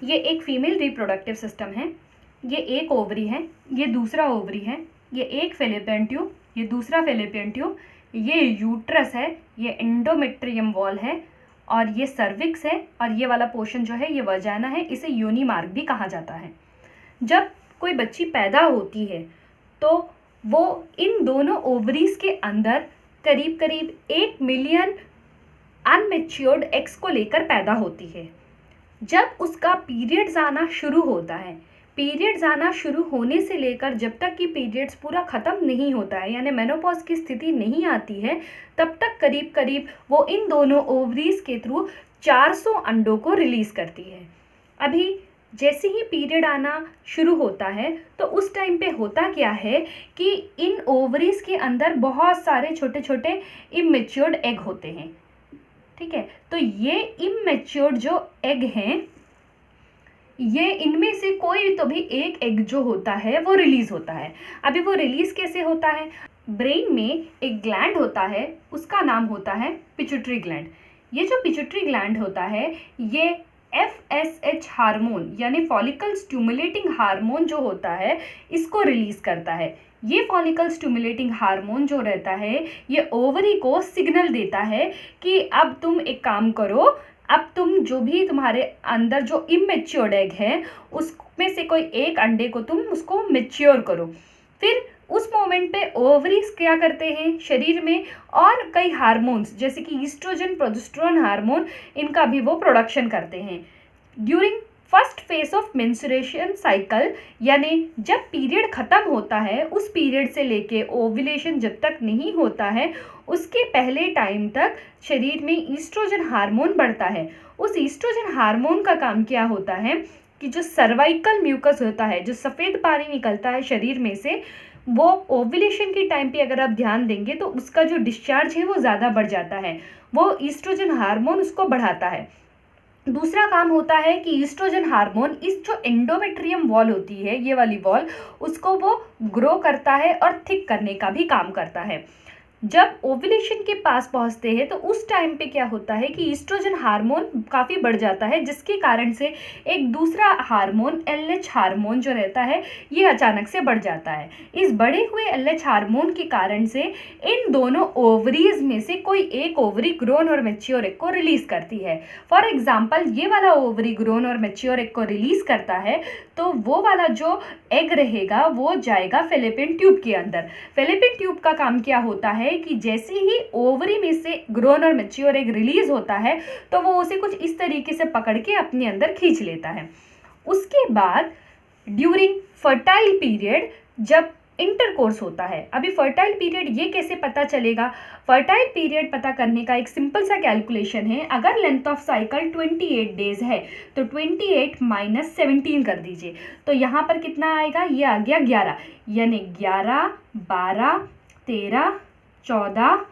ये एक female reproductive system है। ये एक ओवरी है, ये दूसरा ओवरी है, ये एक फेलोपियन ट्यूब, ये दूसरा फेलोपियन ट्यूब, ये यूट्रस है, ये एंडोमेट्रियम वॉल है, और ये सर्विक्स है, और ये वाला पोर्शन जो है ये वजाना है। इसे योनि मार्ग भी कहा जाता है। जब कोई बच्ची पैदा होती है तो वो इन दोनों ओवरीज के अंदर करीब करीब 1 मिलियन अनमेच्योर्ड एग्स को लेकर पैदा होती है। जब उसका पीरियड्स आना शुरू होता है, पीरियड्स आना शुरू होने से लेकर जब तक कि पीरियड्स पूरा ख़त्म नहीं होता है, यानी मेनोपॉज की स्थिति नहीं आती है, तब तक करीब करीब वो इन दोनों ओवरीज के थ्रू 400 अंडों को रिलीज़ करती है। अभी जैसे ही पीरियड आना शुरू होता है तो उस टाइम पे होता क्या है कि इन ओवरीज के अंदर बहुत सारे छोटे छोटे इमेच्योर्ड एग होते हैं। ठीक है, तो ये इमेच्योर्ड जो एग हैं, ये इनमें से कोई तो भी एक एग जो होता है वो रिलीज होता है। अभी वो रिलीज कैसे होता है? ब्रेन में एक ग्लैंड होता है, उसका नाम होता है पिट्यूटरी ग्लैंड। ये जो पिट्यूटरी ग्लैंड होता है ये FSH हार्मोन यानी फॉलिकल स्टिमुलेटिंग हार्मोन जो होता है इसको रिलीज करता है। ये फॉलिकल स्टिमुलेटिंग हार्मोन जो रहता है ये ओवरी को सिग्नल देता है कि अब तुम एक काम करो, अब तुम जो भी तुम्हारे अंदर जो इमेच्योर्ड एग है उसमें से कोई एक अंडे को तुम उसको मेच्योर करो। फिर उस मोमेंट पे ओवरीज क्या करते हैं शरीर में, और कई हार्मोन्स जैसे कि ईस्ट्रोजन, प्रोजेस्टेरोन हार्मोन, इनका भी वो प्रोडक्शन करते हैं। During first phase of menstruation cycle, यानी जब पीरियड ख़त्म होता है उस पीरियड से लेके ओव्यूलेशन जब तक नहीं होता है उसके पहले टाइम तक शरीर में ईस्ट्रोजन हार्मोन बढ़ता है। उस ईस्ट्रोजन हार्मोन का काम क्या होता है कि जो सर्वाइकल म्यूकस होता है, जो सफ़ेद पानी निकलता है शरीर में से, वो ओव्यूलेशन के टाइम पे अगर आप ध्यान देंगे तो उसका जो डिस्चार्ज है वो ज़्यादा बढ़ जाता है। वो ईस्ट्रोजन हार्मोन उसको बढ़ाता है। दूसरा काम होता है कि ईस्ट्रोजन हार्मोन इस जो एंडोमेट्रियम वॉल होती है, ये वाली वॉल, उसको वो ग्रो करता है और थिक करने का भी काम करता है। जब ओव्यूलेशन के पास पहुंचते हैं तो उस टाइम पे क्या होता है कि ईस्ट्रोजन हार्मोन काफ़ी बढ़ जाता है, जिसके कारण से एक दूसरा हार्मोन LH हार्मोन जो रहता है ये अचानक से बढ़ जाता है। इस बढ़े हुए LH हार्मोन के कारण से इन दोनों ओवरीज में से कोई एक ओवरी ग्रोन और मैच्योर एग को रिलीज करती है। फॉर एग्जाम्पल ये वाला ओवरी ग्रोन और मैच्योर एग को रिलीज करता है तो वो वाला जो एग रहेगा वो जाएगा फेलोपियन ट्यूब के अंदर। फेलोपियन ट्यूब का काम क्या होता है कि जैसे ही ओवरी में से ग्रोन और मैच्योर एग रिलीज होता है तो वो उसे कुछ इस तरीके से पकड़ के अपने अंदर खींच लेता है। उसके बाद ड्यूरिंग फर्टाइल पीरियड जब इंटरकोर्स होता है, अभी फर्टाइल पीरियड ये कैसे पता चलेगा? फर्टाइल पीरियड पता करने का एक सिंपल सा कैलकुलेशन है। अगर लेंथ ऑफ साइकिल 28 डेज है तो 28 माइनस 17 कर दीजिए, तो यहाँ पर कितना आएगा? ये आ गया 11, यानी 11, 12, 13, 14,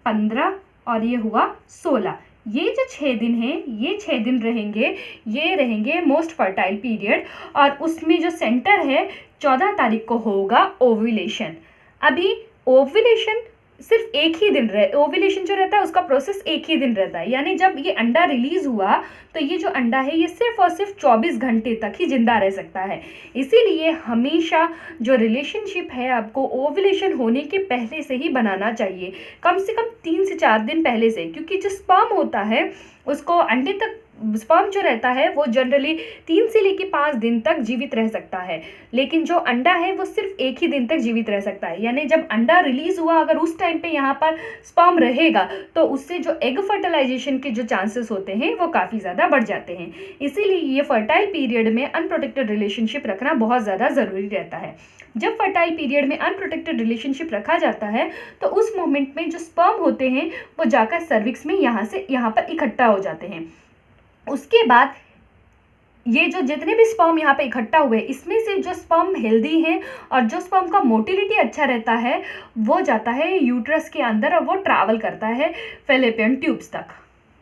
15 और ये हुआ 16। ये जो 6 दिन हैं ये 6 दिन रहेंगे, ये रहेंगे मोस्ट फर्टाइल पीरियड, और उसमें जो सेंटर है 14 तारीख को होगा ओव्यूलेशन। अभी ओव्यूलेशन सिर्फ एक ही दिन ओव्यूलेशन जो रहता है उसका प्रोसेस एक ही दिन रहता है, यानी जब ये अंडा रिलीज हुआ तो ये जो अंडा है ये सिर्फ और सिर्फ 24 घंटे तक ही जिंदा रह सकता है। इसीलिए हमेशा जो रिलेशनशिप है आपको ओव्यूलेशन होने के पहले से ही बनाना चाहिए, कम से कम 3 से 4 दिन पहले से, क्योंकि जो स्पर्म होता है उसको अंडे तक, स्पर्म जो रहता है वो जनरली 3 से लेकर 5 दिन तक जीवित रह सकता है, लेकिन जो अंडा है वो सिर्फ एक ही दिन तक जीवित रह सकता है। यानी जब अंडा रिलीज हुआ अगर उस टाइम पे यहाँ पर स्पर्म रहेगा तो उससे जो एग फर्टिलाइजेशन के जो चांसेस होते हैं वो काफ़ी ज़्यादा बढ़ जाते हैं। इसीलिए ये फर्टाइल पीरियड में अनप्रोटेक्टेड रिलेशनशिप रखना बहुत ज़्यादा ज़रूरी रहता है। जब फर्टाइल पीरियड में अनप्रोटेक्टेड रिलेशनशिप रखा जाता है तो उस मोमेंट में जो स्पर्म होते हैं वो जाकर सर्विक्स में यहाँ से यहाँ पर इकट्ठा हो जाते हैं। उसके बाद ये जो जितने भी स्पर्म यहाँ पे इकट्ठा हुए इसमें से जो स्पर्म हेल्दी हैं और जो स्पर्म का मोटिलिटी अच्छा रहता है वो जाता है यूट्रस के अंदर और वो ट्रैवल करता है फेलोपियन ट्यूब्स तक।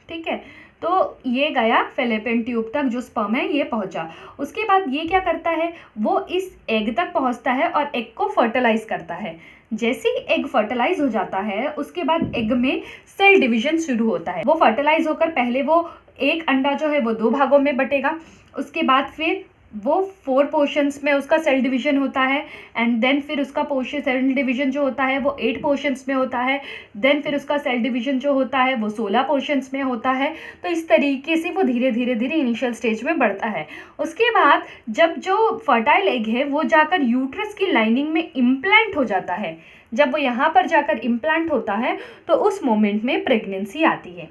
ठीक है, तो ये गया फेलोपियन ट्यूब तक, जो स्पर्म है ये पहुंचा। उसके बाद ये क्या करता है, वो इस एग तक पहुंचता है और एग को फर्टिलाइज करता है। जैसे ही एग फर्टिलाइज हो जाता है उसके बाद एग में सेल डिवीजन शुरू होता है। वो फर्टिलाइज होकर पहले वो एक अंडा जो है वो 2 भागों में बटेगा, उसके बाद फिर वो 4 पोर्शंस में उसका सेल डिवीजन होता है, एंड देन फिर उसका सेल डिवीजन जो होता है वो 8 पोर्शंस में होता है, देन फिर उसका सेल डिवीजन जो होता है वो 16 पोर्शंस में होता है। तो इस तरीके से वो धीरे धीरे धीरे इनिशियल स्टेज में बढ़ता है। उसके बाद जब जो फर्टाइल एग है वो जाकर यूट्रस की लाइनिंग में इम्प्लांट हो जाता है, जब वो यहाँ पर जाकर इम्प्लांट होता है तो उस मोमेंट में प्रेगनेंसी आती है।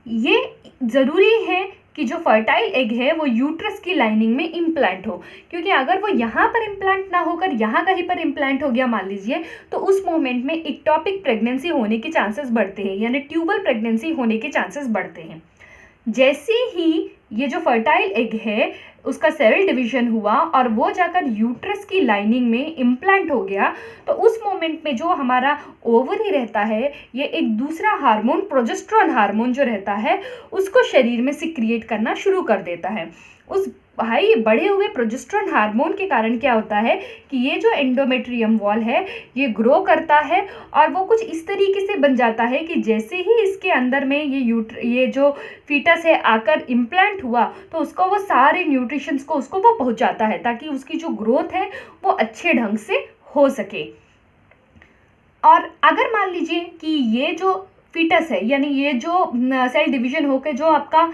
ये ज़रूरी है कि जो फर्टाइल एग है वो यूट्रस की लाइनिंग में इम्प्लांट हो, क्योंकि अगर वो यहाँ पर इम्प्लांट ना होकर यहाँ कहीं पर इम्प्लांट हो गया मान लीजिए, तो उस मोमेंट में इक्टोपिक प्रेगनेंसी होने के चांसेस बढ़ते हैं, यानी ट्यूबल प्रेगनेंसी होने के चांसेस बढ़ते हैं। जैसे ही ये जो फर्टाइल एग है उसका सेल डिवीजन हुआ और वो जाकर यूट्रस की लाइनिंग में इम्प्लांट हो गया, तो उस मोमेंट में जो हमारा ओवरी रहता है ये एक दूसरा हार्मोन, प्रोजेस्टेरोन हार्मोन जो रहता है उसको शरीर में सिक्रिएट करना शुरू कर देता है। उस भाई बढ़े हुए प्रोजेस्टेरोन हार्मोन के कारण क्या होता है कि ये जो एंडोमेट्रियम वॉल है ये ग्रो करता है और वो कुछ इस तरीके से बन जाता है कि जैसे ही इसके अंदर में ये जो फीटस है आकर इम्प्लांट हुआ तो उसको वो सारे न्यूट्रिशंस को उसको वो पहुंचाता है ताकि उसकी जो ग्रोथ है वो अच्छे ढंग से हो सके। और अगर मान लीजिए कि ये जो फीटस है यानी ये जो सेल डिवीजन होकर जो आपका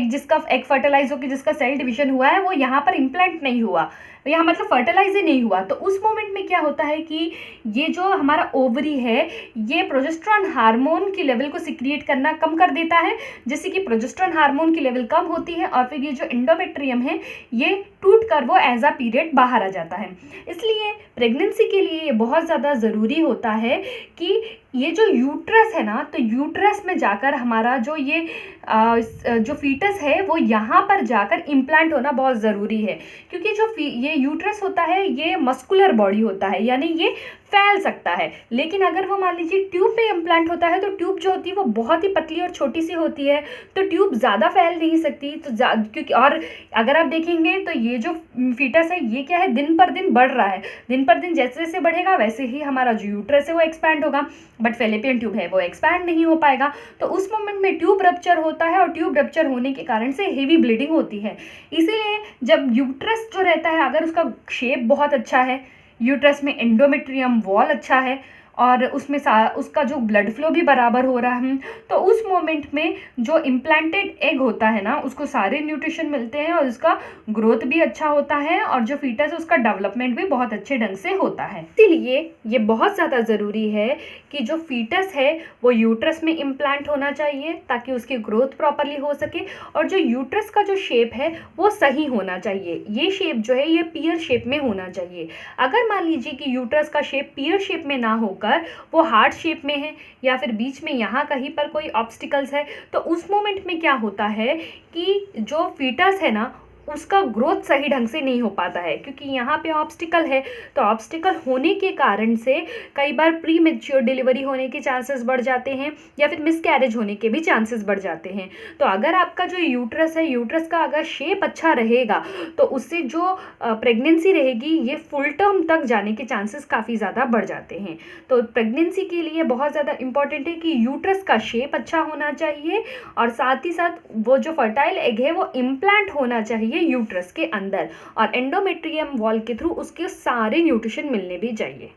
जिसका एग फर्टिलाइज होकर जिसका सेल डिवीजन हुआ है वो यहाँ पर इम्प्लांट नहीं हुआ, यहाँ मतलब फर्टिलाइज ही नहीं हुआ, तो उस मोमेंट में क्या होता है कि ये जो हमारा ओवरी है ये प्रोजेस्टेरोन हार्मोन की लेवल को सिक्रिएट करना कम कर देता है, जिससे कि प्रोजेस्टेरोन हार्मोन की लेवल कम होती है और फिर ये जो एंडोमेट्रियम है ये टूट कर वो एज अ पीरियड बाहर आ जाता है। इसलिए प्रेगनेंसी के लिए ये बहुत ज़्यादा ज़रूरी होता है कि ये जो यूट्रस है ना, तो यूट्रस में जाकर हमारा जो ये जो फीटस है वो यहाँ पर जाकर इम्प्लांट होना बहुत ज़रूरी है, क्योंकि जो ये यूट्रस होता है ये मस्कुलर बॉडी होता है यानी ये फैल सकता है, लेकिन अगर वो मान लीजिए ट्यूब पे इम्प्लांट होता है तो ट्यूब जो होती है वो बहुत ही पतली और छोटी सी होती है, तो ट्यूब ज़्यादा फैल नहीं सकती। तो क्योंकि और अगर आप देखेंगे तो ये जो फीटस है ये क्या है, दिन पर दिन बढ़ रहा है, दिन पर दिन जैसे जैसे बढ़ेगा वैसे ही हमारा जो यूट्रस है वो एक्सपैंड होगा, बट फेलोपियन ट्यूब है वो एक्सपैंड नहीं हो पाएगा। तो उस मोमेंट में ट्यूब रप्चर होता है और ट्यूब रप्चर होने के कारण से हेवी ब्लीडिंग होती है। इसीलिए जब यूट्रस जो रहता है अगर उसका शेप बहुत अच्छा है, यूट्रस में एंडोमेट्रियम वॉल अच्छा है और उसमें उसका जो ब्लड फ्लो भी बराबर हो रहा है, तो उस मोमेंट में जो इम्प्लांटेड एग होता है ना उसको सारे न्यूट्रिशन मिलते हैं और उसका ग्रोथ भी अच्छा होता है और जो फीटस है उसका डेवलपमेंट भी बहुत अच्छे ढंग से होता है। इसीलिए ये बहुत ज़्यादा ज़रूरी है कि जो फीटस है वो यूट्रस में इम्प्लांट होना चाहिए ताकि उसकी ग्रोथ प्रॉपरली हो सके, और जो यूट्रस का जो शेप है वो सही होना चाहिए। ये शेप जो है ये पीयर शेप में होना चाहिए। अगर मान लीजिए कि यूट्रस का शेप पीयर शेप में ना होकर वो हार्ट शेप में है या फिर बीच में यहाँ कहीं पर कोई ऑब्स्टिकल्स है, तो उस मोमेंट में क्या होता है कि जो फीटस है ना उसका ग्रोथ सही ढंग से नहीं हो पाता है, क्योंकि यहाँ पे ऑब्स्टिकल है। तो ऑब्स्टिकल होने के कारण से कई बार प्री मैच्योर डिलीवरी होने के चांसेस बढ़ जाते हैं या फिर मिसकैरेज होने के भी चांसेस बढ़ जाते हैं। तो अगर आपका जो यूट्रस है, यूट्रस का अगर शेप अच्छा रहेगा तो उससे जो प्रेगनेंसी रहेगी ये फुल टर्म तक जाने के चांसेस काफ़ी ज़्यादा बढ़ जाते हैं। तो प्रेगनेंसी के लिए बहुत ज़्यादा इंपॉर्टेंट है कि यूट्रस का शेप अच्छा होना चाहिए और साथ ही साथ वो जो फर्टाइल एग है वो इम्प्लांट होना चाहिए यूट्रस के अंदर और एंडोमेट्रियम वॉल के थ्रू उसके सारे न्यूट्रिशन मिलने भी चाहिए।